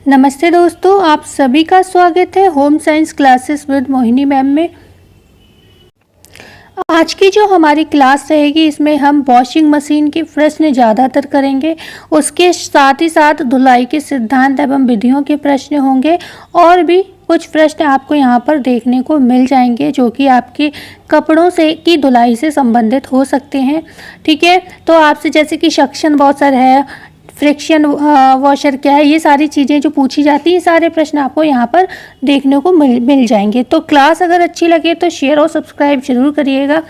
नमस्ते दोस्तों, आप सभी का स्वागत है home science classes with Mohini ma'am में। आज की जो हमारी क्लास रहेगी इसमें हम वॉशिंग मशीन के प्रश्न ज़्यादातर करेंगे। उसके साथ ही साथ धुलाई के सिद्धांत एवं विधियों के प्रश्न होंगे और भी कुछ प्रश्न आपको यहाँ पर देखने को मिल जाएंगे जो कि आपके कपड़ों से की धुलाई से संबंधित हो सकते हैं। ठीक है, तो आपसे जैसे कि सक्शन वॉशर है, फ्रिक्शन वॉशर क्या है, ये सारी चीज़ें जो पूछी जाती हैं, सारे प्रश्न आपको यहाँ पर देखने को मिल जाएंगे। तो क्लास अगर अच्छी लगे तो शेयर और सब्सक्राइब जरूर करिएगा।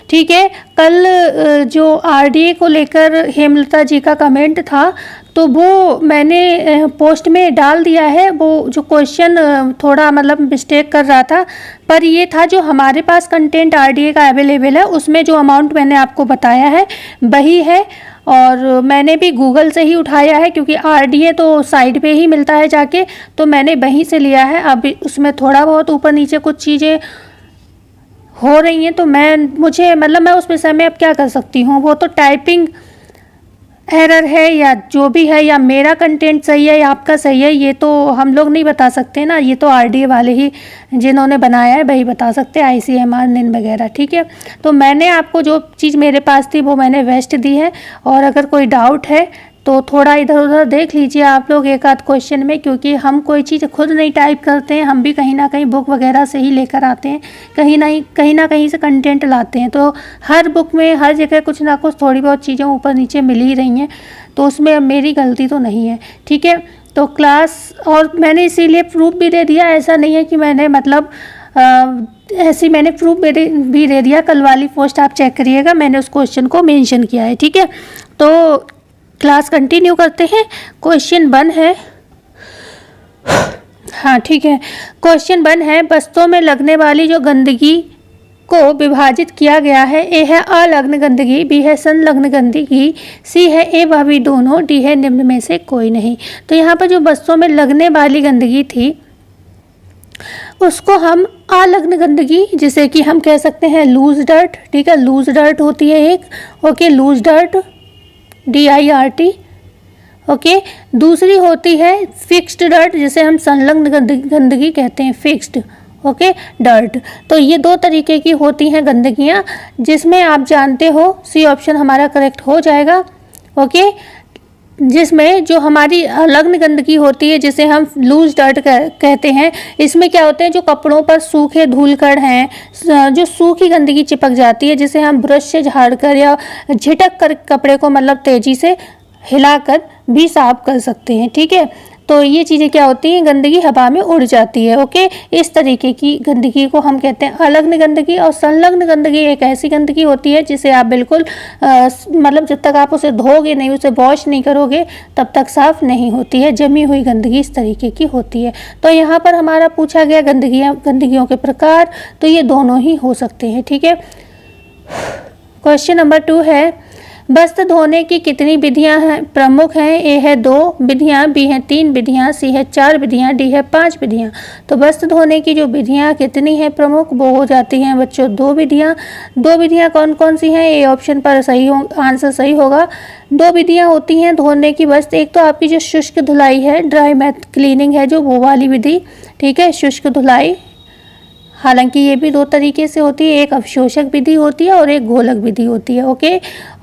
ठीक है, कल जो आरडीए को लेकर हेमलता जी का कमेंट था तो वो मैंने पोस्ट में डाल दिया है। वो जो क्वेश्चन थोड़ा मतलब मिस्टेक कर रहा था, पर ये था जो हमारे पास कंटेंट आरडीए का अवेलेबल है उसमें जो अमाउंट मैंने आपको बताया है वही है। और मैंने भी गूगल से ही उठाया है क्योंकि आरडीए तो साइड पे ही मिलता है जाके, तो मैंने वहीं से लिया है। अब उसमें थोड़ा बहुत ऊपर नीचे कुछ चीज़ें हो रही हैं तो मैं उस विषय में अब क्या कर सकती हूँ। वो तो टाइपिंग एरर है या जो भी है, या मेरा कंटेंट सही है या आपका सही है, ये तो हम लोग नहीं बता सकते ना। ये तो आरडीए वाले ही जिन्होंने बनाया है वही बता सकते हैं, आईसीएमआर निन वगैरह। ठीक है, तो मैंने आपको जो चीज़ मेरे पास थी वो मैंने बेस्ट दी है। और अगर कोई डाउट है तो थोड़ा इधर उधर देख लीजिए आप लोग एक आध क्वेश्चन में, क्योंकि हम कोई चीज़ खुद नहीं टाइप करते हैं, हम भी कहीं ना कहीं बुक वगैरह से ही लेकर आते हैं, कहीं ना कहीं से कंटेंट लाते हैं। तो हर बुक में हर जगह कुछ ना कुछ थोड़ी बहुत चीज़ें ऊपर नीचे मिल ही रही हैं, तो उसमें अब मेरी गलती तो नहीं है। ठीक है, तो क्लास और मैंने इसीलिए प्रूफ भी दे दिया, ऐसा नहीं है कि मैंने ऐसी मैंने प्रूफ भी दे दिया। कल वाली पोस्ट आप चेक करिएगा, मैंने उस क्वेश्चन को मेंशन किया है। ठीक है, तो क्लास कंटिन्यू करते हैं। क्वेश्चन 1 है, हाँ ठीक है, क्वेश्चन 1 है वस्तुओं में लगने वाली जो गंदगी को विभाजित किया गया है। ए है अलग्न गंदगी, बी है संलग्न गंदगी, सी है ए व बी दोनों, डी है निम्न में से कोई नहीं। तो यहाँ पर जो वस्तुओं में लगने वाली गंदगी थी उसको हम अलग्न गंदगी, जिसे कि हम कह सकते हैं लूज डर्ट। ठीक है, लूज डर्ट होती है एक, okay, loose dirt DIRT। Okay, दूसरी होती है फिक्स्ड डर्ट, जिसे हम संलग्न गंदगी कहते हैं, फिक्स्ड ओके डर्ट। तो ये दो तरीके की होती हैं गंदगियाँ, जिसमें आप जानते हो सी ऑप्शन हमारा करेक्ट हो जाएगा। ओके, जिसमें जो हमारी अलग्न गंदगी होती है जिसे हम लूज डर्ट कहते हैं, इसमें क्या होते हैं जो कपड़ों पर सूखे धूलकण हैं, जो सूखी गंदगी चिपक जाती है, जिसे हम ब्रश से झाड़कर या झिटक कर कपड़े को मतलब तेजी से हिलाकर भी साफ कर सकते हैं। ठीक है, तो ये चीज़ें क्या होती हैं, गंदगी हवा में उड़ जाती है। ओके, इस तरीके की गंदगी को हम कहते हैं अलग्न गंदगी। और संलग्न गंदगी एक ऐसी गंदगी होती है जिसे आप बिल्कुल मतलब जब तक आप उसे धोगे नहीं, उसे वॉश नहीं करोगे, तब तक साफ नहीं होती है। जमी हुई गंदगी इस तरीके की होती है। तो यहाँ पर हमारा पूछा गया गंदगियों के प्रकार, तो ये दोनों ही हो सकते हैं। ठीक है, क्वेश्चन नंबर 2 है वस्त्र धोने की कितनी विधियां हैं प्रमुख हैं। ए है 2 विधियां, बी है 3 विधियां, सी है 4 विधियां, डी है 5 विधियां। तो वस्त्र धोने की जो विधियां कितनी हैं प्रमुख, वो हो जाती हैं बच्चों 2 विधियां। 2 विधियां कौन कौन सी हैं, ए ऑप्शन पर आंसर सही होगा। 2 विधियां होती हैं धोने की वस्त्र। एक तो आपकी जो शुष्क धुलाई है, ड्राई मैथ क्लीनिंग है जो, वो वाली विधि। ठीक है, शुष्क धुलाई, हालांकि ये भी 2 तरीके से होती है, एक अवशोषक विधि होती है और एक घोलक विधि होती है। ओके,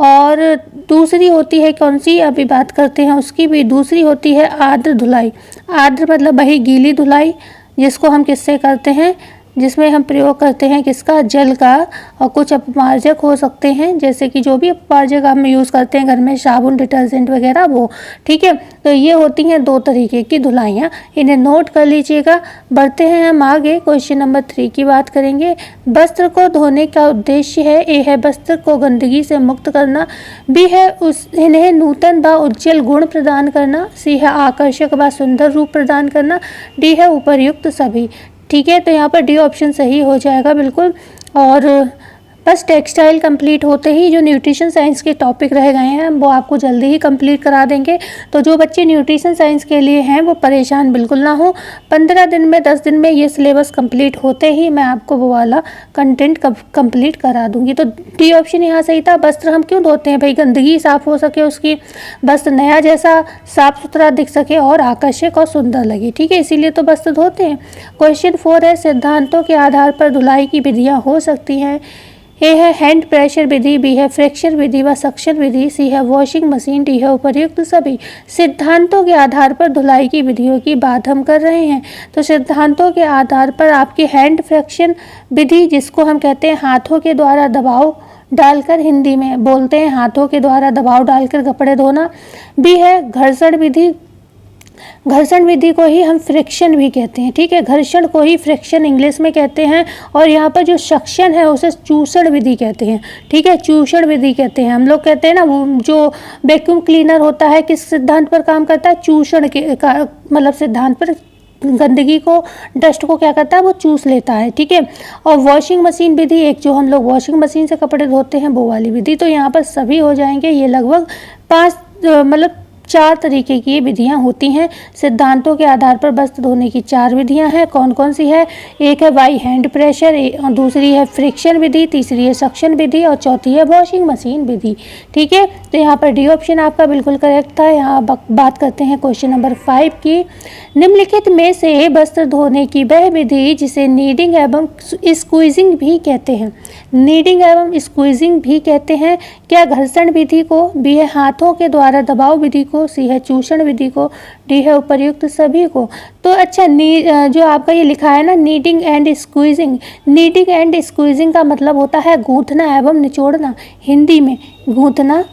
और दूसरी होती है कौन सी, अभी बात करते हैं उसकी भी। दूसरी होती है आर्द्र धुलाई। आर्द्र मतलब वही गीली धुलाई, जिसको हम किससे करते हैं, जिसमें हम प्रयोग करते हैं किसका, जल का। और कुछ अपमार्जक हो सकते हैं, जैसे कि जो भी अपमार्जक हम यूज़ करते हैं घर में, साबुन, डिटर्जेंट वगैरह, वो। ठीक है, तो ये होती हैं 2 तरीके की धुलाइयाँ, इन्हें नोट कर लीजिएगा। बढ़ते हैं हम आगे, क्वेश्चन नंबर 3 की बात करेंगे। वस्त्र को धोने का उद्देश्य है। ए है वस्त्र को गंदगी से मुक्त करना, बी है इन्हें नूतन व उज्ज्वल गुण प्रदान करना, सी है आकर्षक व सुंदर रूप प्रदान करना, डी है उपर्युक्त सभी। ठीक है, तो यहाँ पर डी ऑप्शन सही हो जाएगा बिल्कुल। और बस टेक्सटाइल कंप्लीट होते ही जो न्यूट्रिशन साइंस के टॉपिक रह गए हैं वो आपको जल्दी ही कंप्लीट करा देंगे। तो जो बच्चे न्यूट्रिशन साइंस के लिए हैं वो परेशान बिल्कुल ना हो, 15 दिन में 10 दिन में ये सिलेबस कंप्लीट होते ही मैं आपको वो वाला कंटेंट कंप्लीट करा दूंगी। तो डी ऑप्शन यहाँ सही था। वस्त्र हम क्यों धोते हैं भाई? गंदगी साफ हो सके उसकी, वस्त्र नया जैसा साफ सुथरा दिख सके और आकर्षक और सुंदर लगे, ठीक है, इसीलिए तो वस्त्र धोते हैं। क्वेश्चन 4 है सिद्धांतों के आधार पर धुलाई की विधियाँ हो सकती हैं। ए है हैंड प्रेशर विधि, बी है फ्रैक्चर विधि व सक्शन विधि, सी है वॉशिंग मशीन, डी है उपर्युक्त सभी। सिद्धांतों के आधार पर धुलाई की विधियों की बात हम कर रहे हैं। तो सिद्धांतों के आधार पर आपकी हैंड फ्रैक्शन विधि, जिसको हम कहते हैं हाथों के द्वारा दबाव डालकर, हिंदी में बोलते हैं हाथों के द्वारा दबाव डालकर कपड़े धोना। बी है घर्षण विधि, घर्षण विधि को ही हम फ्रिक्शन भी कहते हैं, ठीक है, घर्षण को ही फ्रिक्शन इंग्लिश में कहते हैं। और यहाँ पर जो सक्शन है उसे चूषण विधि कहते हैं, ठीक है, चूषण विधि कहते हैं। हम लोग कहते हैं ना वो जो वैक्यूम क्लीनर होता है किस सिद्धांत पर काम करता है? चूषण के मतलब सिद्धांत पर, गंदगी को, डस्ट को क्या करता है वो चूस लेता है, ठीक है। और वॉशिंग मशीन विधि, एक जो हम लोग वॉशिंग मशीन से कपड़े धोते हैं वो वाली विधि। तो यहाँ पर सभी हो जाएंगे। ये लगभग 4 तरीके की विधियां होती हैं। सिद्धांतों के आधार पर वस्त्र धोने की 4 विधियां हैं। कौन कौन सी है? एक है बाई हैंड प्रेशर, दूसरी है फ्रिक्शन विधि, तीसरी है सक्शन विधि और चौथी है वॉशिंग मशीन विधि, ठीक है। तो यहाँ पर डी ऑप्शन आपका बिल्कुल करेक्ट था। यहाँ बात करते हैं क्वेश्चन नंबर 5 की। निम्नलिखित में से वस्त्र धोने की वह विधि जिसे नीडिंग एवं स्क्वीजिंग भी कहते हैं, नीडिंग एवं स्क्वीजिंग भी कहते हैं, क्या घर्षण विधि को, बी है हाथों के द्वारा दबाव विधि को, सी है चूषण विधि को, डी है उपर्युक्त सभी को। तो अच्छा, जो आपका ये लिखा है ना kneading and squeezing, kneading and squeezing का मतलब होता है गूंथना एवं निचोड़ना, हिंदी में गूंथना।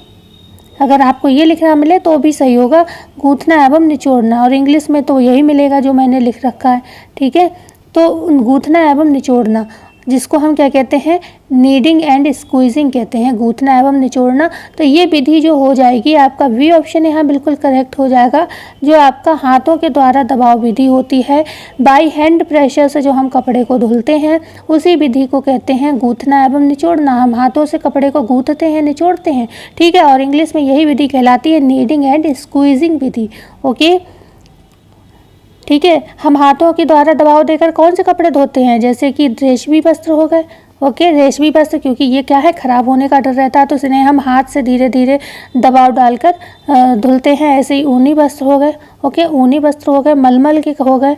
अगर आपको ये लिखना मिले तो भी सही होगा, गूंथना एवं निचोड़ना, और इंग्लिश में तो यही मिलेगा जो मैंने लिख रखा है, ठीक है। तो गूंथना एवं निचोड़ना, जिसको हम क्या कहते हैं? नीडिंग एंड स्क्वीजिंग कहते हैं, गूंथना एवं निचोड़ना। तो ये विधि जो हो जाएगी आपका वी ऑप्शन यहाँ बिल्कुल करेक्ट हो जाएगा। जो आपका हाथों के द्वारा दबाव विधि होती है, बाई हैंड प्रेशर से जो हम कपड़े को धुलते हैं, उसी विधि को कहते हैं गूंथना एवं निचोड़ना। हम हाथों से कपड़े को गूंथते हैं, निचोड़ते हैं, ठीक है। और इंग्लिश में यही विधि कहलाती है नीडिंग एंड स्क्वीजिंग विधि, ओके, ठीक है। हम हाथों के द्वारा दबाव देकर कौन से कपड़े धोते हैं? जैसे कि रेशमी वस्त्र हो गए, ओके, रेशमी वस्त्र, क्योंकि ये क्या है खराब होने का डर रहता है तो इन्हें हम हाथ से धीरे धीरे दबाव डालकर धुलते हैं। ऐसे ही ऊनी वस्त्र हो गए, ओके, ऊनी वस्त्र हो गए, मलमल के हो गए,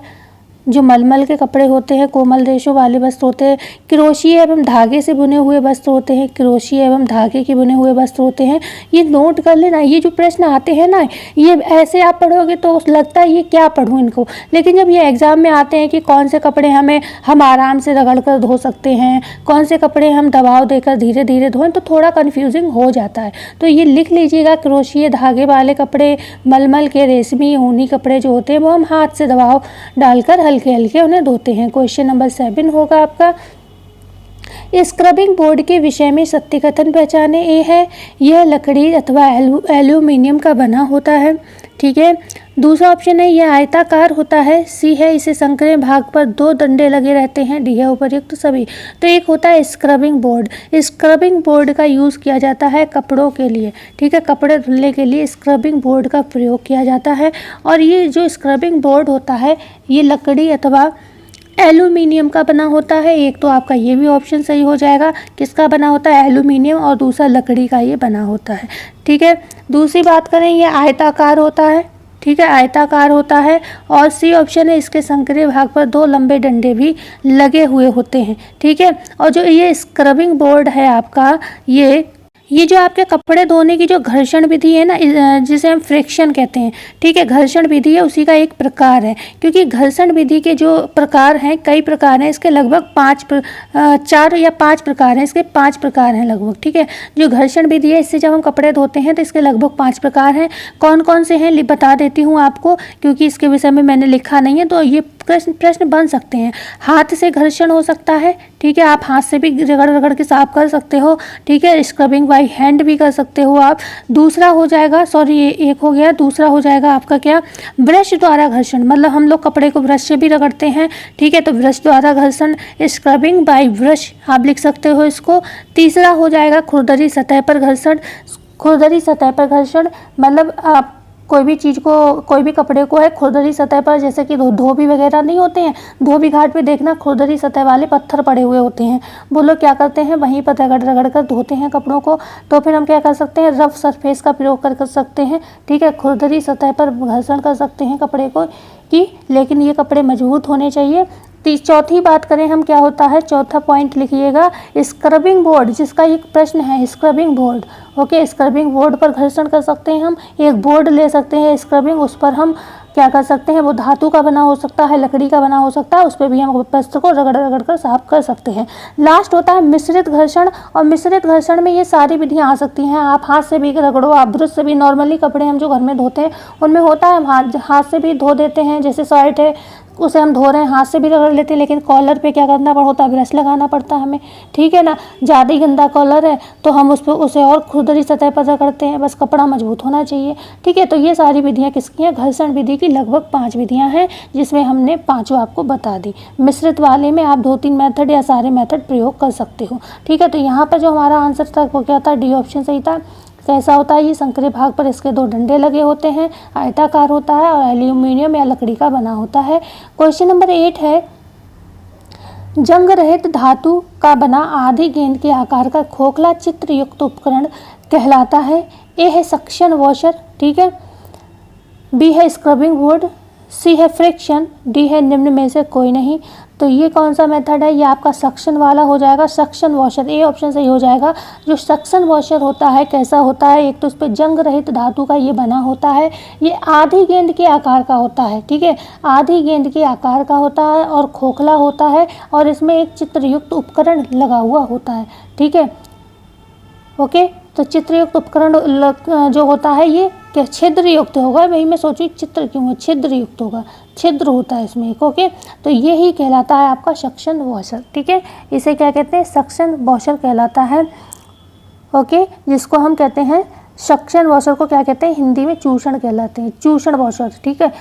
जो मलमल के कपड़े होते हैं, कोमल रेशों वाले वस्त्र होते हैं, क्रोशिया एवं धागे से बुने हुए वस्त्र होते हैं, क्रोशिया एवं धागे के बुने हुए वस्त्र होते हैं। ये नोट कर लेना, ये जो प्रश्न आते हैं ना, ये ऐसे आप पढ़ोगे तो लगता है ये क्या पढ़ूं इनको, लेकिन जब ये एग्जाम में आते हैं कि कौन से कपड़े हम आराम से रगड़ कर धो सकते हैं, कौन से कपड़े हम दबाव देकर धीरे धीरे धोएं, तो थोड़ा कन्फ्यूजिंग हो जाता है। तो ये लिख लीजिएगा, क्रोशिया धागे वाले कपड़े, मलमल के रेशमी ऊनी कपड़े जो होते हैं वो हम हाथ से दबाव डालकर हल्के हल्के उन्हें धोते हैं। क्वेश्चन नंबर 7 होगा आपका। स्क्रबिंग बोर्ड के विषय में सत्य कथन पहचाने। ए है यह लकड़ी अथवा एल्यूमिनियम का बना होता है, ठीक है। दूसरा ऑप्शन है यह आयताकार होता है। सी है इसे संकरे भाग पर 2 डंडे लगे रहते हैं। डी है उपर्युक्त सभी। तो एक होता है स्क्रबिंग बोर्ड। स्क्रबिंग बोर्ड का यूज़ किया जाता है कपड़ों के लिए, ठीक है, कपड़े धुलने के लिए स्क्रबिंग बोर्ड का प्रयोग किया जाता है। और ये जो स्क्रबिंग बोर्ड होता है ये लकड़ी अथवा एल्यूमिनियम का बना होता है। एक तो आपका ये भी ऑप्शन सही हो जाएगा, किसका बना होता है? एल्यूमिनियम, और दूसरा लकड़ी का ये बना होता है, ठीक है। दूसरी बात करें, ये आयताकार होता है, ठीक है, आयताकार होता है। और सी ऑप्शन है इसके संकरे भाग पर 2 लंबे डंडे भी लगे हुए होते हैं, ठीक है। और जो ये स्क्रबिंग बोर्ड है आपका, ये जो आपके कपड़े धोने की जो घर्षण विधि है ना, जिसे हम फ्रिक्शन कहते हैं, ठीक है, घर्षण विधि है, उसी का एक प्रकार है। क्योंकि घर्षण विधि के जो प्रकार हैं, कई प्रकार हैं, इसके लगभग 4 या 5 प्रकार हैं, इसके 5 प्रकार हैं लगभग, ठीक है। जो घर्षण विधि है इससे जब हम कपड़े धोते हैं तो इसके लगभग 5 प्रकार हैं। कौन कौन से हैं बता देती हूँ आपको, क्योंकि इसके विषय में मैंने लिखा नहीं है। तो ये प्रश्न बन सकते हैं। हाथ से घर्षण हो सकता है, ठीक है, आप हाथ से भी रगड़ रगड़ के साफ कर सकते हो, ठीक है, स्क्रबिंग बाय हैंड भी कर सकते हो आप। दूसरा हो जाएगा, सॉरी ये एक हो गया, दूसरा हो जाएगा आपका क्या, ब्रश द्वारा घर्षण, मतलब हम लोग कपड़े को ब्रश से भी रगड़ते हैं, ठीक है, तो ब्रश द्वारा घर्षण, स्क्रबिंग बाय ब्रश आप लिख सकते हो इसको। तीसरा हो जाएगा खुरदरी सतह पर घर्षण। खुरदरी सतह पर घर्षण मतलब आप कोई भी चीज़ को, कोई भी कपड़े को है खुरदरी सतह पर, जैसे कि धोबी वगैरह नहीं होते हैं, धोबी घाट पे देखना खुरदरी सतह वाले पत्थर पड़े हुए होते हैं, वो लोग क्या करते हैं वहीं पर रगड़ रगड़ कर धोते हैं कपड़ों को। तो फिर हम क्या कर सकते हैं, रफ सरफेस का प्रयोग कर सकते हैं, ठीक है, खुरदरी सतह पर घर्षण कर सकते हैं कपड़े को कि, लेकिन ये कपड़े मजबूत होने चाहिए। चौथी बात करें हम, क्या होता है, चौथा पॉइंट लिखिएगा, स्क्रबिंग बोर्ड, जिसका एक प्रश्न है, scrubbing board. Okay, scrubbing board पर घर्षण कर सकते हैं हम, एक बोर्ड ले सकते हैं स्क्रबिंग, उस पर हम क्या कर सकते हैं, वो धातु का बना हो सकता है, लकड़ी का बना हो सकता है, उस पर भी हम वस्त्र को रगड़ रगड़ कर साफ कर सकते हैं। लास्ट होता है मिश्रित घर्षण, और मिश्रित घर्षण में ये सारी विधियाँ आ सकती हैं। आप हाथ से भी रगड़ो, आप ब्रश से भी, नॉर्मली कपड़े हम जो घर में धोते हैं उनमें होता है, हम हाथ से भी धो देते हैं, जैसे शर्ट है उसे हम धो रहे हैं हाथ से भी रगड़ लेते हैं, लेकिन कॉलर पे क्या करना होता है, ब्रश लगाना पड़ता है हमें, ठीक है ना। ज़्यादा ही गंदा कॉलर है तो हम उस पर उसे और खुरदरी सतह पर रगड़ते हैं, बस कपड़ा मजबूत होना चाहिए, ठीक है। तो ये सारी विधियाँ किसकी हैं, घर्षण विधि की लगभग 5 विधियाँ हैं, जिसमें हमने 5 आपको बता दी। मिश्रित वाले में आप 2-3 मेथड या सारे मेथड प्रयोग कर सकते हो, ठीक है। तो यहाँ पर जो हमारा आंसर था वो क्या था, डी ऑप्शन सही था। कैसा होता है, ये संकरे भाग पर इसके 2 डंडे लगे होते हैं, आयताकार होता है और एल्यूमिनियम या लकड़ी का बना होता है। क्वेश्चन नंबर 8 है, जंग रहित धातु का बना आधी गेंद के आकार का खोखला चित्र युक्त उपकरण कहलाता है। ए है सक्शन वॉशर, ठीक है, बी है स्क्रबिंग बोर्ड, सी है फ्रिक्शन, डी है निम्न में से कोई नहीं। तो ये कौन सा मेथड है, ये आपका सक्शन वाला हो जाएगा, सक्शन वॉशर, ए ऑप्शन सही हो जाएगा। जो सक्शन वॉशर होता है कैसा होता है, एक तो उस पर जंग रहित धातु का ये बना होता है, ये आधी गेंद के आकार का होता है, ठीक है, आधी गेंद के आकार का होता है और खोखला होता है, और इसमें एक चित्रयुक्त उपकरण लगा हुआ होता है, ठीक है। ओके, तो चित्रयुक्त उपकरण जो होता है ये क्या छिद्र युक्त होगा, वही मैं सोचूं चित्र क्यों है, छिद्र युक्त होगा, छिद्र होता है इसमें एक। ओके, तो ये ही कहलाता है आपका सक्शन वॉशर, ठीक है, इसे क्या कहते हैं, सक्शन वॉशर कहलाता है। ओके, जिसको हम कहते हैं सक्शन वॉशर को क्या कहते हैं, हिंदी में चूषण कहलाते हैं, चूषण वॉशर, ठीक है,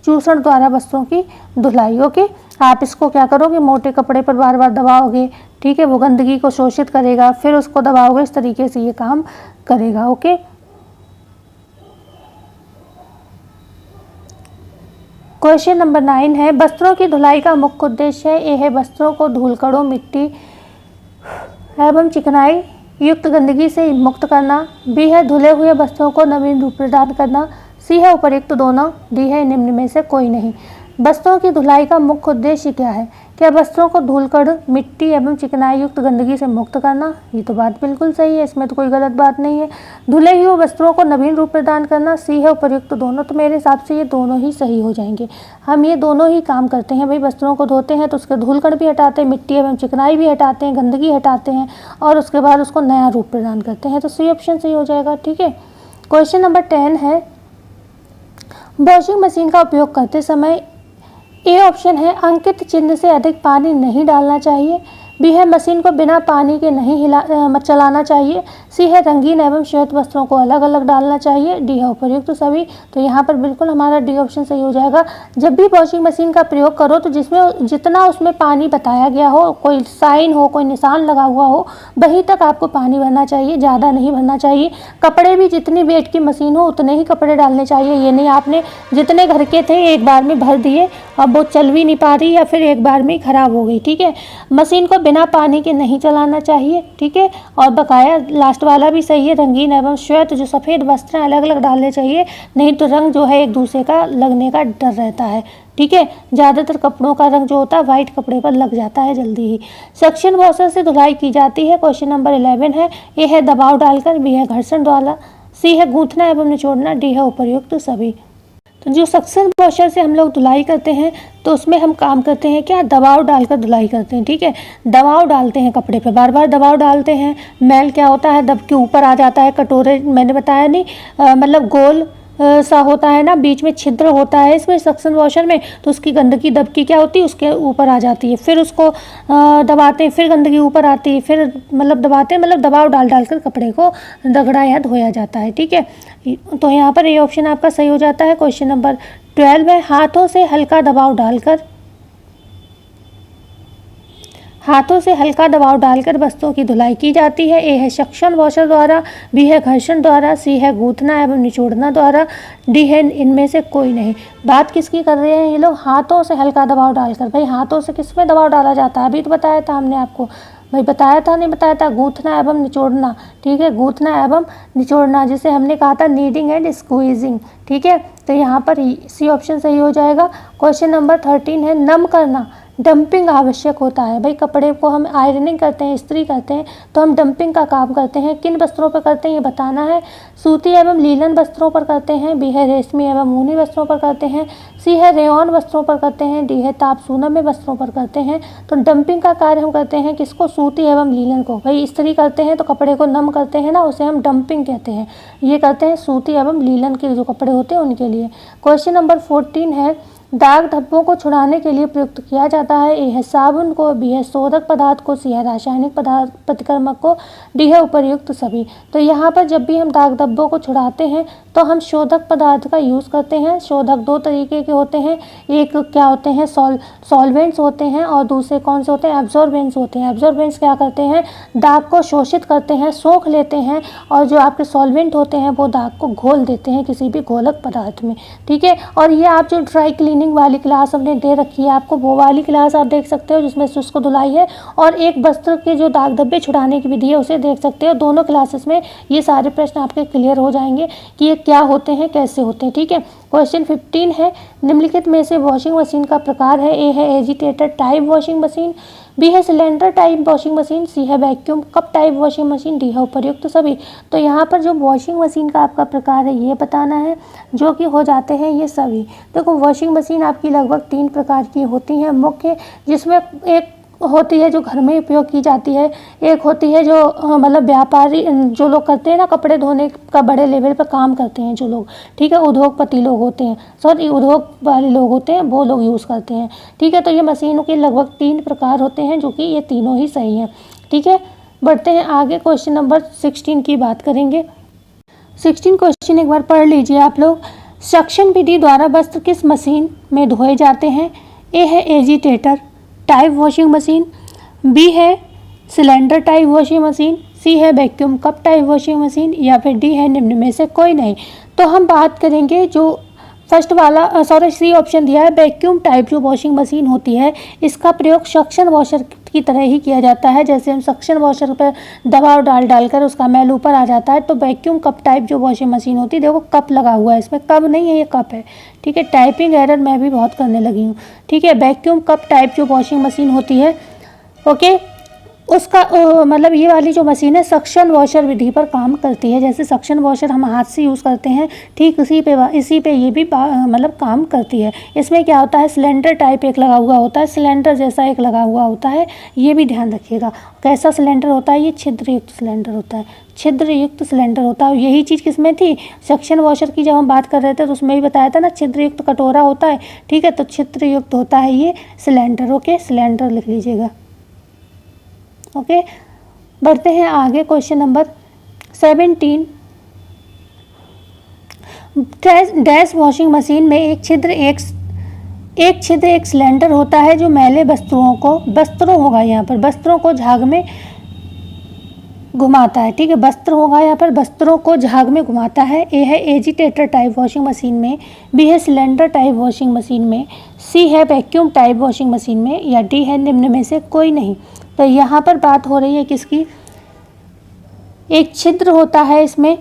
चूषण द्वारा वस्त्रों की धुलाई। ओके, आप इसको क्या करोगे, मोटे कपड़े पर बार बार दबाओगे, ठीक है, वो गंदगी को शोषित करेगा, फिर उसको दबाओगे, इस तरीके से ये काम करेगा। ओके, क्वेश्चन नंबर 9 है, वस्त्रों की धुलाई का मुख्य उद्देश्य है। ए है वस्त्रों को धूलकणों, मिट्टी एवं चिकनाई युक्त गंदगी से मुक्त करना, बी है धुले हुए वस्त्रों को नवीन रूप प्रदान करना, सी है उपयुक्त दोनों, डी है निम्न में से कोई नहीं। वस्त्रों की धुलाई का मुख्य उद्देश्य क्या है, क्या वस्त्रों को धूलकण, मिट्टी एवं चिकनाई युक्त गंदगी से मुक्त करना, ये तो बात बिल्कुल सही है, इसमें तो कोई गलत बात नहीं है। धुले हुए वस्त्रों को नवीन रूप प्रदान करना, सी है उपयुक्त दोनों, तो मेरे हिसाब से ये दोनों ही सही हो जाएंगे। हम ये दोनों ही काम करते हैं भाई, वस्त्रों को धोते हैं तो उसके धूलकण भी हटाते हैं, मिट्टी एवं चिकनाई भी हटाते हैं, गंदगी हटाते हैं, और उसके बाद उसको नया रूप प्रदान करते हैं, तो सी ऑप्शन सही हो जाएगा, ठीक है। क्वेश्चन नंबर 10 है, वॉशिंग मशीन का उपयोग करते समय ए ऑप्शन है अंकित चिन्ह से अधिक पानी नहीं डालना चाहिए, बी है मशीन को बिना पानी के नहीं चलाना चाहिए, सी है रंगीन एवं श्वेत वस्त्रों को अलग अलग डालना चाहिए, डी है उपयुक्त सभी। तो यहाँ पर बिल्कुल हमारा डी ऑप्शन सही हो जाएगा। जब भी वॉशिंग मशीन का प्रयोग करो तो जिसमें जितना उसमें पानी बताया गया हो, कोई साइन हो, कोई निशान लगा हुआ हो, वहीं तक आपको पानी भरना चाहिए, ज़्यादा नहीं भरना चाहिए। कपड़े भी जितनी वेट की मशीन हो उतने ही कपड़े डालने चाहिए, ये नहीं आपने जितने घर के थे एक बार में भर दिए, अब वो चल भी नहीं पा रही या फिर एक बार में ख़राब हो गई, ठीक है। मशीन को बिना पानी के नहीं चलाना चाहिए, ठीक है। और बकाया लास्ट वाला भी सही है, रंगीन एवं श्वेत जो सफ़ेद वस्त्र अलग अलग डालने चाहिए, नहीं तो रंग जो है एक दूसरे का लगने का डर रहता है, ठीक है। ज़्यादातर कपड़ों का रंग जो होता है वाइट कपड़े पर लग जाता है जल्दी ही। सक्शन वॉशर से धुलाई की जाती है। क्वेश्चन नंबर 11 है, ए है दबाव डालकर, बी है घर्षण द्वारा, सी है गूंथना एवं निचोड़ना, डी है उपर्युक्त सभी। तो जो सक्शन वॉशर से हम लोग धुलाई करते हैं तो उसमें हम काम करते हैं क्या, दबाव डालकर धुलाई करते हैं, ठीक है। दबाव डालते हैं कपड़े पे, बार बार दबाव डालते हैं, मैल क्या होता है दब के ऊपर आ जाता है, कटोरे मैंने बताया नहीं, मतलब गोल सा होता है ना, बीच में छिद्र होता है इसमें सक्शन वॉशर में, तो उसकी गंदगी दबकी क्या होती है, उसके ऊपर आ जाती है। फिर उसको दबाते हैं, फिर गंदगी ऊपर आती है, फिर मतलब दबाते हैं, मतलब दबाव डाल डाल कर कपड़े को रगड़ा या धोया जाता है। ठीक है, तो यहाँ पर ये ऑप्शन आपका सही हो जाता है। क्वेश्चन नंबर 12 है, हाथों से हल्का दबाव डालकर, हाथों से हल्का दबाव डालकर वस्तुओं की धुलाई की जाती है। ए है सक्शन वॉशर द्वारा, बी है घर्षण द्वारा, सी है गूंथना एवं निचोड़ना द्वारा, डी है इनमें से कोई नहीं। बात किसकी कर रहे हैं ये लोग, हाथों से हल्का दबाव डालकर। भाई हाथों से किस में दबाव डाला जाता है, अभी तो बताया था हमने आपको, भाई बताया था नहीं बताया था, गूंथना एवं निचोड़ना। ठीक है, गूंथना एवं निचोड़ना, जिसे हमने कहा था नीडिंग एंड स्क्वीजिंग। ठीक है, तो यहाँ पर सी ऑप्शन सही हो जाएगा। क्वेश्चन नंबर 13 है, नम करना, डंपिंग आवश्यक होता है। भाई कपड़े को हम आयरनिंग करते हैं, इस्त्री करते हैं, तो हम डंपिंग का काम करते हैं। किन वस्त्रों पर करते हैं ये बताना है। सूती एवं लीलन वस्त्रों पर करते हैं, बी है रेशमी एवं ऊनी वस्त्रों पर करते हैं, सी है रेयॉन वस्त्रों पर करते हैं, डी है ताप सूनम्य वस्त्रों पर करते हैं। तो डंपिंग का कार्य हम करते हैं किसको, सूती एवं लीलन को। भाई इस्त्री करते हैं तो कपड़े को नम करते हैं ना, उसे हम डंपिंग कहते हैं। ये करते हैं सूती एवं लीलन के जो कपड़े होते हैं उनके लिए। क्वेश्चन नंबर 14 है, दाग धब्बों को छुड़ाने के लिए प्रयुक्त किया जाता है। ए है साबुन को, बी है शोधक पदार्थ को, सी है रासायनिक पदार्थ प्रतिक्रमक को, डी है उपर्युक्त सभी। तो यहाँ पर जब भी हम दाग धब्बों को छुड़ाते हैं तो हम शोधक पदार्थ का यूज़ करते हैं। शोधक दो तरीके के होते हैं, एक क्या होते हैं सॉल्वेंट्स होते हैं, और दूसरे कौन से होते हैं, एब्जॉर्बेंट्स होते हैं। एब्जॉर्बेंट्स क्या करते हैं, दाग को शोषित करते हैं, सोख लेते हैं, और जो आपके सॉल्वेंट होते हैं वो दाग को घोल देते हैं किसी भी घोलक पदार्थ में। ठीक है, और ये आप जो ड्राई क्लीनिंग वाली क्लास हमने दे रखी है आपको, वो वाली क्लास आप देख सकते हो जिसमें शुष्क धुलाई है, और एक वस्त्र के जो दाग धब्बे छुड़ाने की विधि है उसे देख सकते हो। दोनों क्लासेस में ये सारे प्रश्न आपके क्लियर हो जाएंगे कि ये क्या होते हैं, कैसे होते हैं। ठीक है, क्वेश्चन 15 है, निम्नलिखित में से वॉशिंग मशीन का प्रकार है। ए है agitator type washing machine, B है cylinder type washing machine, C है vacuum cup type washing machine, D है उपर्युक्त सभी। तो यहाँ पर जो वॉशिंग मशीन का आपका प्रकार है ये बताना है, जो कि हो जाते हैं ये सभी। देखो वॉशिंग मशीन आपकी लगभग 3 प्रकार की होती हैं मुख्य, जिसमें एक होती है जो घर में उपयोग की जाती है, एक होती है जो मतलब व्यापारी जो लोग करते हैं ना, कपड़े धोने का बड़े लेवल पर काम करते हैं जो लोग, ठीक है, उद्योगपति लोग होते हैं, सॉरी उद्योग वाले लोग होते हैं, वो लोग यूज़ करते हैं। ठीक है, तो ये मशीनों के लगभग 3 प्रकार होते हैं, जो कि ये तीनों ही सही हैं। ठीक है, बढ़ते हैं आगे, क्वेश्चन नंबर 16 की बात करेंगे। 16 क्वेश्चन एक बार पढ़ लीजिए आप लोग। सक्शन विधि द्वारा वस्त्र किस मशीन में धोए जाते हैं। ए है agitator type washing machine, B है cylinder type washing machine, C है vacuum cup type washing machine, या फिर डी है निम्न में से कोई नहीं। तो हम बात करेंगे जो फर्स्ट वाला, सॉरी सी ऑप्शन दिया है, वैक्यूम टाइप जो वॉशिंग मशीन होती है, इसका प्रयोग सक्शन वॉशर की तरह ही किया जाता है। जैसे हम सक्शन वॉशर पर दबाव डालकर उसका मैल ऊपर आ जाता है, तो वैक्यूम कप टाइप जो वॉशिंग मशीन होती है, देखो कप लगा हुआ है, इसमें कप नहीं है, ये कप है। ठीक है, टाइपिंग एरर मैं भी बहुत करने लगी हूँ। ठीक है, वैक्यूम कप टाइप जो वॉशिंग मशीन होती है, ओके, उसका मतलब ये वाली जो मशीन है सक्शन वॉशर विधि पर काम करती है। जैसे सक्शन वॉशर हम हाथ से यूज़ करते हैं, ठीक इसी पे ये भी मतलब काम करती है। इसमें क्या होता है, सिलेंडर टाइप एक लगा हुआ होता है, सिलेंडर जैसा एक लगा हुआ होता है, ये भी ध्यान रखिएगा। कैसा सिलेंडर होता है, ये छिद्रयुक्त सिलेंडर होता है, छिद्रयुक्त सिलेंडर होता है। यही चीज़ किसमें थी, सक्शन वॉशर की जब हम बात कर रहे थे तो उसमें भी बताया था ना, छिद्रयुक्त कटोरा होता है। ठीक है, तो छिद्रयुक्त होता है ये सिलेंडर। ओके, सिलेंडर लिख लीजिएगा। ओके, बढ़ते हैं आगे, question number 17। Dash washing machine में एक छिद्र एक सिलेंडर होता है जो मैले वस्त्रों होगा यहाँ पर, वस्त्रों को झाग में घुमाता है। ठीक है, वस्त्र होगा यहाँ पर, वस्त्रों को झाग में घुमाता है। ए है एजिटेटर टाइप वॉशिंग मशीन में, बी है सिलेंडर टाइप वॉशिंग मशीन में, सी है वैक्यूम टाइप वॉशिंग मशीन में, या डी है निम्न में से कोई नहीं। तो यहाँ पर बात हो रही है किसकी, एक छिद्र होता है इसमें।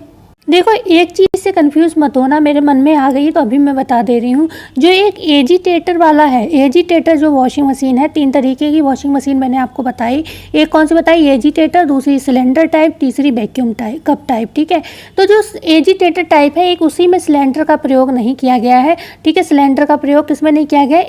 देखो एक चीज़ से कंफ्यूज मत होना, मेरे मन में आ गई तो अभी मैं बता दे रही हूँ। जो एक एजिटेटर वाला है, एजिटेटर जो वॉशिंग मशीन है, 3 तरीके की वॉशिंग मशीन मैंने आपको बताई। एक कौन सी बताई, एजिटेटर, दूसरी सिलेंडर टाइप, तीसरी वैक्यूम टाइप कप टाइप। ठीक है, तो जो एजिटेटर टाइप है, एक उसी में सिलेंडर का प्रयोग नहीं किया गया है। ठीक है, सिलेंडर का प्रयोग किसमें नहीं किया गया,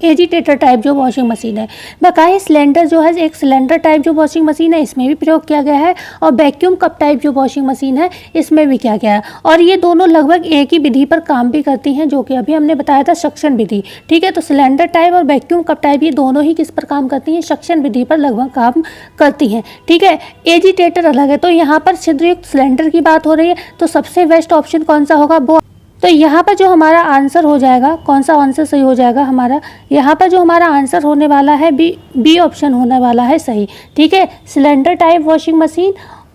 एजिटेटर टाइप जो वॉशिंग मशीन है। बकाया सिलेंडर जो है एक सिलेंडर टाइप जो वॉशिंग मशीन है इसमें भी प्रयोग किया गया है, और वैक्यूम कप टाइप जो वॉशिंग मशीन है इसमें भी किया गया है। और ये दोनों लगभग एक ही विधि पर काम भी करती हैं, जो कि अभी हमने बताया था सक्शन विधि। ठीक है, तो सिलेंडर टाइप और वैक्यूम कप टाइप ये दोनों ही किस पर काम करती हैं, सक्शन विधि पर लगभग काम करती हैं। ठीक है, एजिटेटर अलग है। तो यहाँ पर छिद्रयुक्त सिलेंडर की बात हो रही है, तो सबसे बेस्ट ऑप्शन कौन सा होगा वो, तो यहाँ पर जो हमारा आंसर हो जाएगा, कौन सा आंसर सही हो जाएगा हमारा, यहाँ पर जो हमारा आंसर होने वाला है बी ऑप्शन होने वाला है सही। ठीक है, सिलेंडर टाइप वॉशिंग मशीन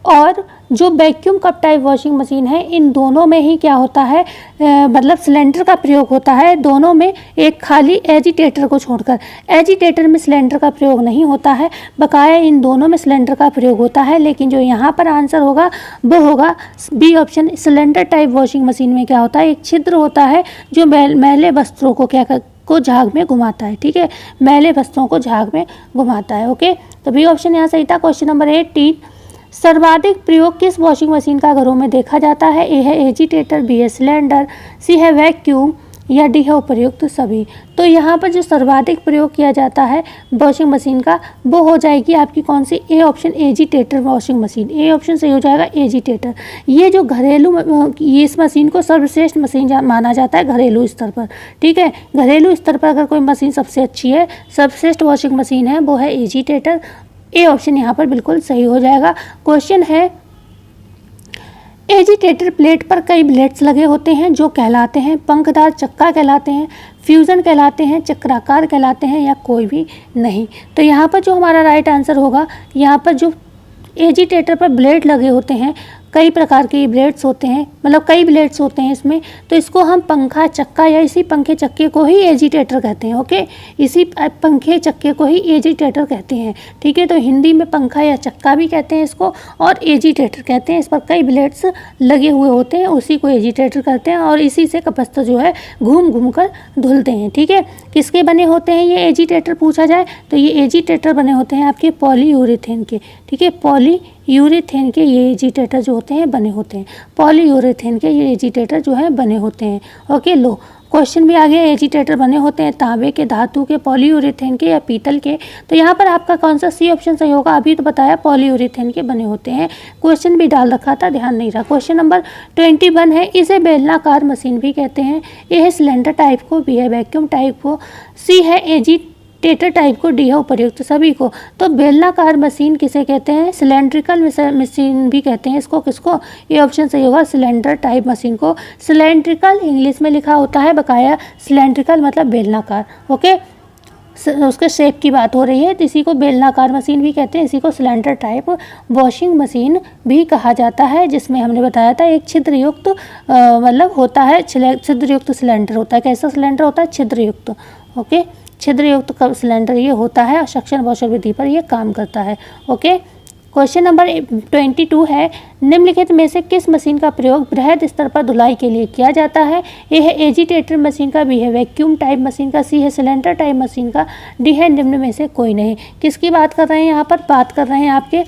और जो vacuum cup type washing machine है, इन दोनों में ही क्या होता है, मतलब सिलेंडर का प्रयोग होता है दोनों में, एक खाली एजिटेटर को छोड़कर। एजिटेटर में सिलेंडर का प्रयोग नहीं होता है, बकाया इन दोनों में सिलेंडर का प्रयोग होता है। लेकिन जो यहाँ पर आंसर होगा वो होगा B option. Cylinder type washing machine में क्या होता है, एक छिद्र होता है जो मैले वस्त्रों को को झाग में घुमाता है। ठीक है, मैले वस्त्रों को झाग में घुमाता है। ओके, तो बी ऑप्शन यहाँ सही था। क्वेश्चन नंबर 18, सर्वाधिक प्रयोग किस वॉशिंग मशीन का घरों में देखा जाता है? ए है एजिटेटर, बी है सिलेंडर, सी है वैक्यूम, या डी है उपर्युक्त सभी। तो यहाँ पर जो सर्वाधिक प्रयोग किया जाता है वॉशिंग मशीन का वो हो जाएगी आपकी कौन सी, A option agitator washing machine. A option सही हो जाएगा एजिटेटर। ये जो घरेलू इस मशीन को सर्वश्रेष्ठ मशीन माना जाता है घरेलू स्तर पर। ठीक है, घरेलू स्तर पर अगर कोई मशीन सबसे अच्छी है, सर्वश्रेष्ठ वॉशिंग मशीन है, वो है एजिटेटर। ए ऑप्शन यहाँ पर बिल्कुल सही हो जाएगा। क्वेश्चन है, एजिटेटर प्लेट पर कई ब्लेड्स लगे होते हैं जो कहलाते हैं पंखदार चक्का कहलाते हैं, फ्यूज़न कहलाते हैं, चक्राकार कहलाते हैं, या कोई भी नहीं। तो यहाँ पर जो हमारा राइट आंसर होगा, यहाँ पर जो एजिटेटर पर ब्लेड लगे होते हैं, कई प्रकार के ब्लेड्स होते हैं, मतलब कई ब्लेड्स होते हैं इसमें, तो इसको हम पंखा चक्का या इसी पंखे चक्के को ही एजिटेटर कहते हैं। ओके, इसी पंखे चक्के को ही एजिटेटर कहते हैं। ठीक है, तो हिंदी में पंखा या चक्का भी कहते हैं इसको, और एजिटेटर कहते हैं। इस पर कई ब्लेड्स लगे हुए होते हैं, उसी को एजिटेटर कहते हैं, और इसी से कपस्तर जो है घूम घूम कर धुलते हैं। ठीक है, किसके बने होते हैं ये एजिटेटर पूछा जाए तो ये एजिटेटर बने होते हैं आपके पॉलीयूरेथेन के। ठीक है, पॉलीयूरेथेन के ये एजिटेटर जो होते हैं बने होते हैं, पॉलीयूरेथेन के ये एजिटेटर जो है बने होते हैं। ओके, लो क्वेश्चन भी आ गया, एजिटेटर बने होते हैं तांबे के, धातु के, पॉलीयूरेथेन के या पीतल के। तो यहाँ पर आपका कौन सा सी ऑप्शन सही होगा, अभी तो बताया पॉलीयूरेथेन के बने होते हैं, क्वेश्चन भी डाल रखा था, ध्यान नहीं रहा। क्वेश्चन नंबर 21 है, इसे बेलनाकार मशीन भी कहते हैं। ए है सिलेंडर टाइप को, बी है वैक्यूम टाइप को, सी है एजिटेटर टाइप को, डी है उपर्युक्त सभी को। तो बेलनाकार मशीन किसे कहते हैं, सिलेंड्रिकल मशीन भी कहते हैं इसको। किसको, ये ऑप्शन सही होगा सिलेंडर टाइप मशीन को। सिलेंड्रिकल इंग्लिश में लिखा होता है, बकाया सिलेंड्रिकल मतलब बेलनाकार। ओके, उसके शेप की बात हो रही है, तो इसी को बेलनाकार मशीन भी कहते हैं, इसी को सिलेंडर टाइप वॉशिंग मशीन भी कहा जाता है, जिसमें हमने बताया था एक छिद्रयुक्त मतलब होता है, छिद्रयुक्त सिलेंडर होता है। कैसा सिलेंडर होता है, छिद्रयुक्त। ओके, छिद्रयुक्त सिलेंडर ये होता है, और सक्शन वॉशर विधि पर ये काम करता है। ओके, क्वेश्चन नंबर 22 है, निम्नलिखित में से किस मशीन का प्रयोग बृहद स्तर पर धुलाई के लिए किया जाता है? ए है एजिटेटर मशीन का, बी है वैक्यूम टाइप मशीन का, सी है सिलेंडर टाइप मशीन का, डी है निम्न में से कोई नहीं। किसकी बात कर रहे हैं यहाँ पर, बात कर रहे हैं आपके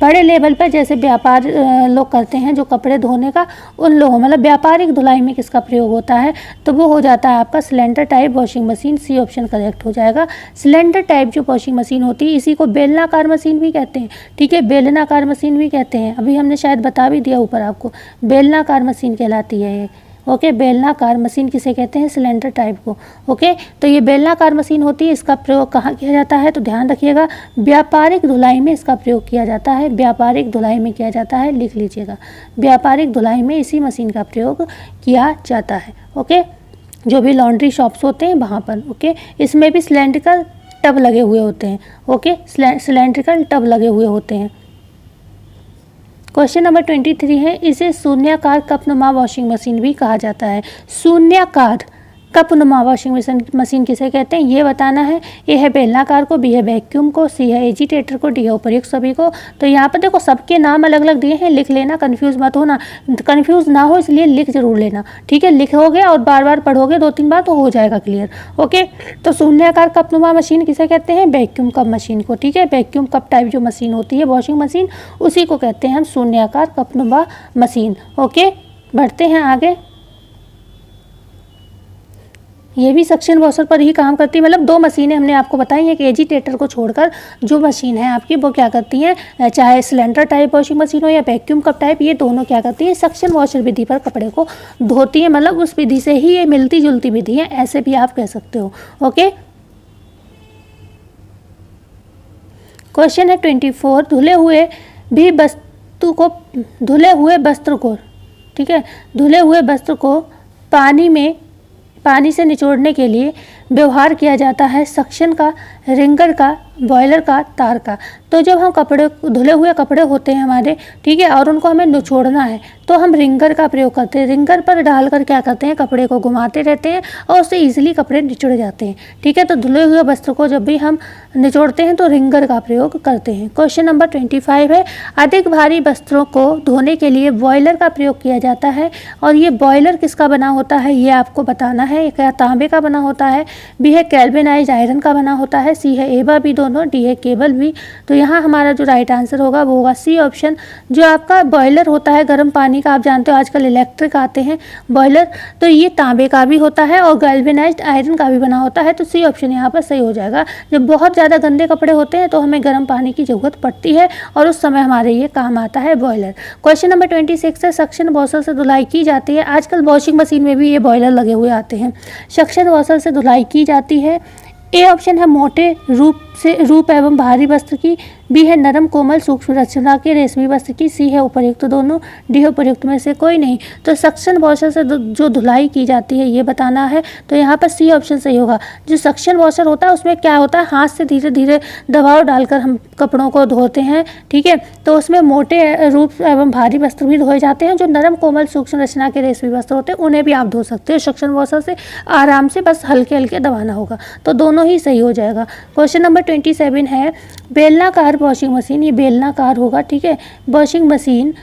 बड़े लेवल पर, जैसे व्यापार लोग करते हैं जो कपड़े धोने का, उन लोगों मतलब व्यापारिक धुलाई में किसका प्रयोग होता है, तो वो हो जाता है आपका cylinder type washing machine. C option correct हो जाएगा। सिलेंडर टाइप जो वॉशिंग मशीन होती है इसी को बेलनाकार मशीन भी कहते हैं। ठीक है, बेलनाकार मशीन भी कहते हैं, अभी हमने शायद बता भी दिया ऊपर आपको, बेलनाकार मशीन कहलाती है ये। ओके, बेलनाकार मशीन किसे कहते हैं, सिलेंडर टाइप को। ओके, तो ये बेलनाकार मशीन होती है, इसका प्रयोग कहाँ किया जाता है, तो ध्यान रखिएगा व्यापारिक धुलाई में इसका प्रयोग किया जाता है। व्यापारिक धुलाई में किया जाता है, लिख लीजिएगा, व्यापारिक धुलाई में इसी मशीन का प्रयोग किया जाता है। ओके, जो भी लॉन्ड्री शॉप्स होते हैं वहाँ पर। ओके, इसमें भी सिलेंड्रिकल टब लगे हुए होते हैं। ओके, सिलेंड्रिकल टब लगे हुए होते हैं। क्वेश्चन नंबर 23 है, इसे शून्याकार कपनुमा वॉशिंग मशीन भी कहा जाता है। शून्याकार कपनुमा वॉशिंग मशीन किसे कहते हैं ये बताना है। ए है बेलनाकार को, बी है वैक्यूम को, सी है एजिटेटर को, डी है उपर्युक्त सभी को। तो यहाँ पर देखो सबके नाम अलग अलग दिए हैं, लिख लेना, कंफ्यूज मत होना, कंफ्यूज ना हो इसलिए लिख जरूर लेना। ठीक है, लिखोगे और बार बार पढ़ोगे 2-3 बार तो हो जाएगा क्लियर। ओके, तो शून्याकार कपनुमा मशीन किसे कहते हैं, वैक्यूम कप मशीन को। ठीक है, वैक्यूम कप टाइप जो मशीन होती है वॉशिंग मशीन, उसी को कहते हैं हम शून्याकार कपनुमा मशीन। ओके, बढ़ते हैं आगे। ये भी सक्शन वॉशर पर ही काम करती है। मतलब 2 मशीनें हमने आपको बताई हैं कि एजिटेटर को छोड़कर जो मशीन है आपकी वो क्या करती हैं, चाहे सिलेंडर टाइप वॉशिंग मशीन हो या वैक्यूम कप टाइप, ये दोनों क्या करती हैं, सक्शन वॉशर विधि पर कपड़े को धोती हैं। मतलब उस विधि से ही ये मिलती जुलती विधि है, ऐसे भी आप कह सकते हो। ओके, क्वेश्चन है 24, धुले हुए वस्त्र को, ठीक है, धुले हुए वस्त्र को पानी से निचोड़ने के लिए व्यवहार किया जाता है सक्शन का, रिंगर का, बॉयलर का, तार का। तो जब हम धुले हुए कपड़े होते हैं हमारे, ठीक है, और उनको हमें निचोड़ना है तो हम रिंगर का प्रयोग करते हैं। रिंगर पर डालकर क्या करते हैं, कपड़े को घुमाते रहते हैं और उससे ईजिली कपड़े निचोड़ जाते हैं। ठीक है, तो धुले हुए वस्त्र को जब भी हम निचोड़ते हैं तो रिंगर का प्रयोग करते हैं। क्वेश्चन नंबर 25 है, अधिक भारी वस्त्रों को धोने के लिए बॉयलर का प्रयोग किया जाता है। और ये बॉयलर किसका बना होता है ये आपको बताना है। क्या तांबे का बना होता है, बी है कैल्विनाइज्ड आयरन का बना होता है, सी है एवा भी दोनों, डी है केबल भी। तो यहाँ हमारा जो राइट आंसर होगा वो होगा सी ऑप्शन। जो आपका बॉयलर होता है गर्म पानी का, आप जानते हो आजकल इलेक्ट्रिक आते हैं बॉयलर, तो ये तांबे का भी होता है और गैल्वेनाइज्ड आयरन का भी बना होता है। तो सी ऑप्शन यहाँ पर सही हो जाएगा। जब बहुत ज़्यादा गंदे कपड़े होते हैं तो हमें गर्म पानी की ज़रूरत पड़ती है और उस समय हमारे ये काम आता है बॉयलर। क्वेश्चन नंबर 26 है, सक्शन वॉशर से धुलाई की जाती है। आजकल वॉशिंग मशीन में भी ये बॉयलर लगे हुए आते हैं। सक्शन वॉशर से धुलाई की जाती है। ए ऑप्शन है मोटे रूप एवं भारी वस्त्र की, बी है नरम कोमल सूक्ष्म रचना के रेशमी वस्त्र की, सी है उपर्युक्त दोनों, डी है उपर्युक्त में से कोई नहीं। तो सक्शन वॉशर से जो धुलाई की जाती है ये बताना है। तो यहाँ पर सी ऑप्शन सही होगा। जो सक्शन वॉशर होता है उसमें क्या होता है, हाथ से धीरे धीरे दबाव डालकर हम कपड़ों को धोते हैं। ठीक है, तो उसमें मोटे रूप एवं भारी वस्त्र भी धोए जाते हैं। जो नरम कोमल सूक्ष्म रचना के रेशमी वस्त्र होते हैं उन्हें भी आप धो सकते हो सक्शन वॉशर से आराम से, बस हल्के हल्के दबाना होगा। तो दोनों ही सही हो जाएगा। क्वेश्चन नंबर 27 है, बेलनाकार वॉशिंग मशीन, ये बेलनाकार होगा। ठीक है, वॉशिंग मशीन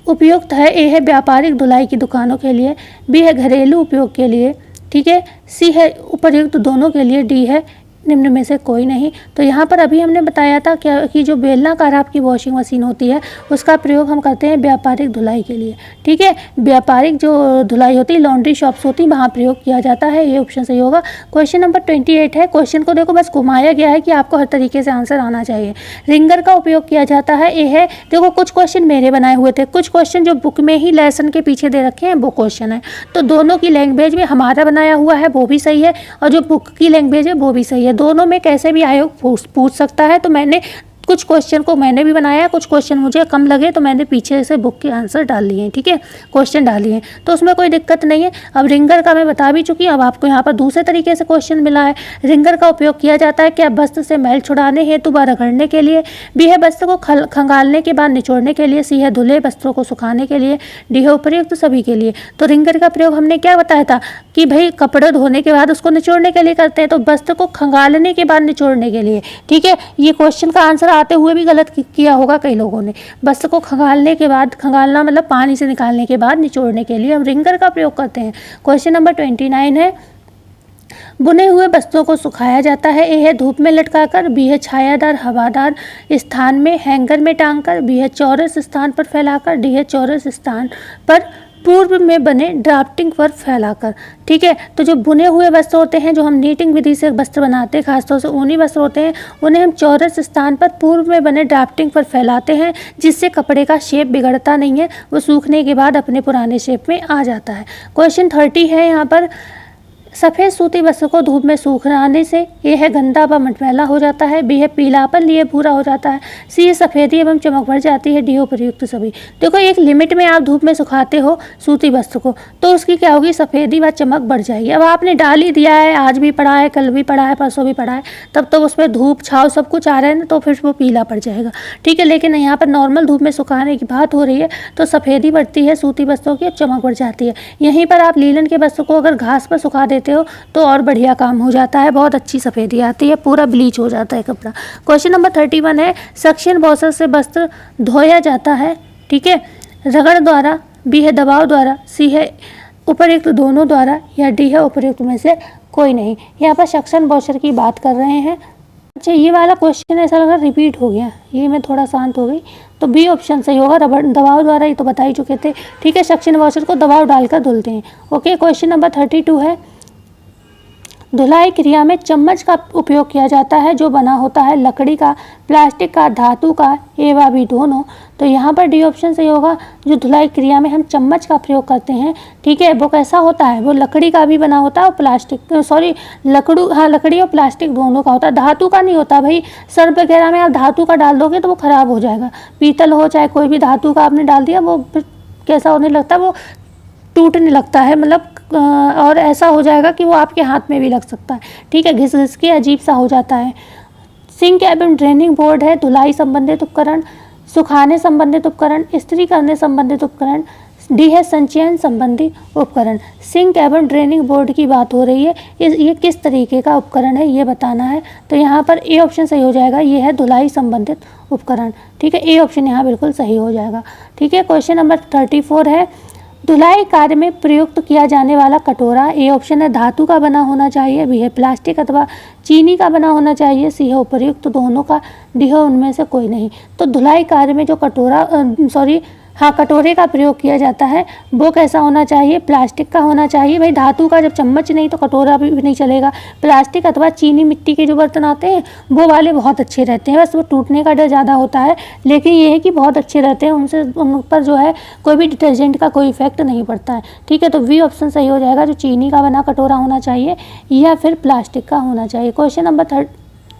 उपयुक्त है। ए है व्यापारिक धुलाई की दुकानों के लिए, बी है घरेलू उपयोग के लिए, ठीक है, सी है उपर्युक्त दोनों के लिए, डी है निम्न में से कोई नहीं। तो यहाँ पर अभी हमने बताया था क्या कि जो बेलनाकार आपकी वॉशिंग मशीन होती है उसका प्रयोग हम करते हैं व्यापारिक धुलाई के लिए। ठीक है, व्यापारिक जो धुलाई होती है, लॉन्ड्री शॉप्स होती है, वहाँ प्रयोग किया जाता है। ये ऑप्शन सही होगा। क्वेश्चन नंबर 28 है, क्वेश्चन को देखो बस घुमाया गया है कि आपको हर तरीके से आंसर आना चाहिए। रिंगर का उपयोग किया जाता है। ए है, देखो कुछ क्वेश्चन मेरे बनाए हुए थे, कुछ क्वेश्चन जो बुक में ही लेसन के पीछे दे रखे हैं वो क्वेश्चन है। तो दोनों की लैंग्वेज में हमारा बनाया हुआ है वो भी सही है और जो बुक की लैंग्वेज है वो भी सही है। दोनों में कैसे भी आयोग पूछ सकता है। तो मैंने कुछ क्वेश्चन को मैंने भी बनाया, कुछ क्वेश्चन मुझे कम लगे तो मैंने पीछे से बुक के आंसर डाल लिए हैं। ठीक है, क्वेश्चन डाल लिए हैं, तो उसमें कोई दिक्कत नहीं है। अब रिंगर का मैं बता भी चुकी हूँ, अब आपको यहाँ पर दूसरे तरीके से क्वेश्चन मिला है। रिंगर का उपयोग किया जाता है क्या, वस्त्र से मैल छुड़ाने हेतु व रगड़ने के लिए, बी है वस्त्र को खंगालने के बाद निचोड़ने के लिए, सी है धुले वस्त्रों को सुखाने के लिए, डी है उपर्युक्त सभी के लिए। तो रिंगर का प्रयोग हमने क्या बताया था कि भाई कपड़े धोने के बाद उसको निचोड़ने के लिए करते हैं, तो वस्त्र को खंगालने के बाद निचोड़ने के लिए। ठीक है, ये क्वेश्चन का आंसर आते हुए भी गलत किया होगा कई लोगों ने। वस्त्र को खंगालने के बाद, खंगालना मतलब पानी से निकालने के बाद निचोड़ने के लिए हम रिंगर का प्रयोग करते हैं। क्वेश्चन नंबर 29 है, बुने हुए वस्त्रों को सुखाया जाता है। ए है धूप में लटकाकर, बी है छायादार हवादार स्थान में हैंगर में टांगकर, बी है चौरस स्थान पर फैलाकर, डी है चौरस स्थान पर पूर्व में बने ड्राफ्टिंग पर फैलाकर। ठीक है, तो जो बुने हुए वस्त्र होते हैं, जो हम नीटिंग विधि से वस्त्र बनाते हैं, खासतौर से ऊनी वस्त्र होते हैं, उन्हें हम चौरस स्थान पर पूर्व में बने ड्राफ्टिंग पर फैलाते हैं, जिससे कपड़े का शेप बिगड़ता नहीं है, वो सूखने के बाद अपने पुराने शेप में आ जाता है। क्वेश्चन 30 है यहाँ पर, सफ़ेद सूती वस्त्र को धूप में सूखने से ये है गंदा व मटमैला हो जाता है, बी है पीलापन लिए भूरा हो जाता है, सी है सफ़ेदी एवं चमक बढ़ जाती है, डी है उपर्युक्त सभी। देखो एक लिमिट में आप धूप में सुखाते हो सूती वस्त्र को तो उसकी क्या होगी, सफ़ेदी व चमक बढ़ जाएगी। अब आपने डाल ही दिया है, आज भी पड़ा है, कल भी पड़ा है, परसों भी पड़ा है, तब तो उसमें धूप छाव सब कुछ आ रहा है ना, तो फिर वो पीला पड़ जाएगा। ठीक है, लेकिन यहाँ पर नॉर्मल धूप में सुखाने की बात हो रही है तो सफ़ेदी बढ़ती है सूती वस्त्रों की और चमक बढ़ जाती है। यहीं पर आप लीलन के वस्त्र को अगर घास पर सुखा देते हो तो और बढ़िया काम हो जाता है, बहुत अच्छी सफ़ेदी आती है, पूरा ब्लीच हो जाता है कपड़ा। क्वेश्चन नंबर 31 है, सक्शन वॉशर से वस्त्र धोया जाता है। ठीक है, रगड़ द्वारा, बी है दबाव द्वारा, सी है उपर्युक्त दोनों द्वारा, या डी है उपर्युक्त में से कोई नहीं। यहाँ पर सक्शन वॉशर की बात कर रहे हैं। अच्छा, ये वाला क्वेश्चन ऐसा लगा रिपीट हो गया, ये मैं थोड़ा शांत हो गई, तो बी ऑप्शन सही होगा, रबड़ दबाव द्वारा, ये तो बता ही चुके थे। ठीक है, सक्शन वॉशर को दबाव डालकर धुलते हैं। ओके, क्वेश्चन नंबर 32 है, धुलाई क्रिया में चम्मच का उपयोग किया जाता है जो बना होता है लकड़ी का, प्लास्टिक का, धातु का, ए व बी दोनों। तो यहाँ पर डी ऑप्शन सही होगा। जो धुलाई क्रिया में हम चम्मच का प्रयोग करते हैं, ठीक है, वो कैसा होता है, वो लकड़ी का भी बना होता है और लकड़ी और प्लास्टिक दोनों का होता है, धातु का नहीं होता भाई। सर्फ वगैरह में आप धातु का डाल दोगे तो वो खराब हो जाएगा। पीतल हो चाहे कोई भी धातु का आपने डाल दिया, वो फिर कैसा होने लगता है, वो टूटने लगता है, मतलब और ऐसा हो जाएगा कि वो आपके हाथ में भी लग सकता है, ठीक है, घिस घिस के अजीब सा हो जाता है। सिंक एवं ड्रेनिंग बोर्ड है धुलाई संबंधित उपकरण, सुखाने संबंधित उपकरण, इस्त्री करने संबंधित उपकरण। डी है संचयन संबंधी उपकरण। सिंक एवं ड्रेनिंग बोर्ड की बात हो रही है, ये किस तरीके का उपकरण है ये बताना है। तो यहाँ पर ए ऑप्शन सही हो जाएगा, ये है धुलाई संबंधित उपकरण, ठीक है, ए ऑप्शन यहाँ बिल्कुल सही हो जाएगा, ठीक है। क्वेश्चन नंबर 34 है, धुलाई कार्य में प्रयुक्त किया जाने वाला कटोरा, ए ऑप्शन है धातु का बना होना चाहिए, बी है प्लास्टिक अथवा चीनी का बना होना चाहिए, सी है उपर्युक्त दोनों का, डी है उनमें से कोई नहीं। तो धुलाई कार्य में जो कटोरे का प्रयोग किया जाता है वो कैसा होना चाहिए, प्लास्टिक का होना चाहिए भाई। धातु का जब चम्मच नहीं तो कटोरा भी नहीं चलेगा। प्लास्टिक अथवा चीनी मिट्टी के जो बर्तन आते हैं वो वाले बहुत अच्छे रहते हैं, बस वो टूटने का डर ज़्यादा होता है, लेकिन ये है कि बहुत अच्छे रहते हैं, उन पर जो है कोई भी डिटर्जेंट का कोई इफेक्ट नहीं पड़ता है, ठीक है। तो वी ऑप्शन सही हो जाएगा, जो चीनी का बना कटोरा होना चाहिए या फिर प्लास्टिक का होना चाहिए। क्वेश्चन नंबर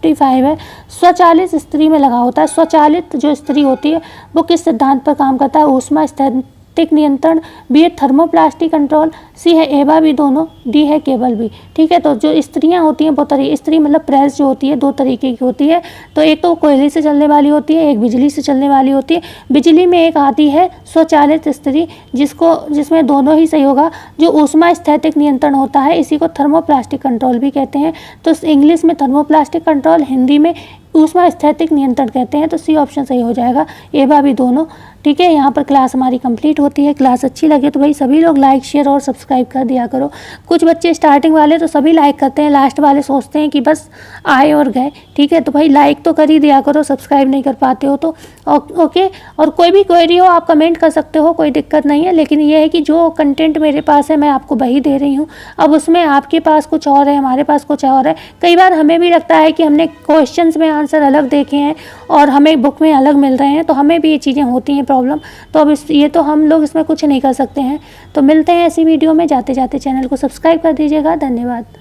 35 है, स्वचालित इस्त्री में लगा होता है। स्वचालित जो इस्त्री होती है वो किस सिद्धांत पर काम करता है, ऊष्मा स्थैतिक नियंत्रण, बी है थर्मोप्लास्टिक कंट्रोल, सी है ए व बी दोनों, डी है केवल बी, ठीक है। तो जो इस्त्रियाँ होती हैं वो इस्त्री मतलब प्रेस जो होती है दो तरीके की होती है। तो एक तो कोयले से चलने वाली होती है, एक बिजली से चलने वाली होती है। बिजली में एक आती है स्वचालित इस्त्री जिसमें दोनों ही सही होगा। जो ऊष्मा स्थैतिक नियंत्रण होता है इसी को थर्मोप्लास्टिक कंट्रोल भी कहते हैं। तो इंग्लिश में थर्मोप्लास्टिक कंट्रोल, हिंदी में ऊष्मा स्थैतिक नियंत्रण कहते हैं। तो सी ऑप्शन सही हो जाएगा, ए व बी दोनों, ठीक है। यहाँ पर क्लास हमारी कंप्लीट होती है। क्लास अच्छी लगे तो भाई सभी लोग लाइक शेयर और सब्सक्राइब कर दिया करो। कुछ बच्चे स्टार्टिंग वाले तो सभी लाइक करते हैं, लास्ट वाले सोचते हैं कि बस आए और गए, ठीक है। तो भाई लाइक तो कर ही दिया करो, सब्सक्राइब नहीं कर पाते हो तो ओके। और कोई भी क्वेरी हो आप कमेंट कर सकते हो, कोई दिक्कत नहीं है। लेकिन ये है कि जो कंटेंट मेरे पास है मैं आपको वही दे रही हूँ। अब उसमें आपके पास कुछ और है, हमारे पास कुछ और है। कई बार हमें भी लगता है कि हमने क्वेश्चंस में आंसर अलग देखे हैं और हमें बुक में अलग मिल रहे हैं, तो हमें भी ये चीज़ें होती हैं प्रॉब्लम। तो अब ये तो हम लोग इसमें कुछ नहीं कर सकते हैं। तो मिलते हैं ऐसी वीडियो में, जाते जाते चैनल को सब्सक्राइब कर दीजिएगा। धन्यवाद।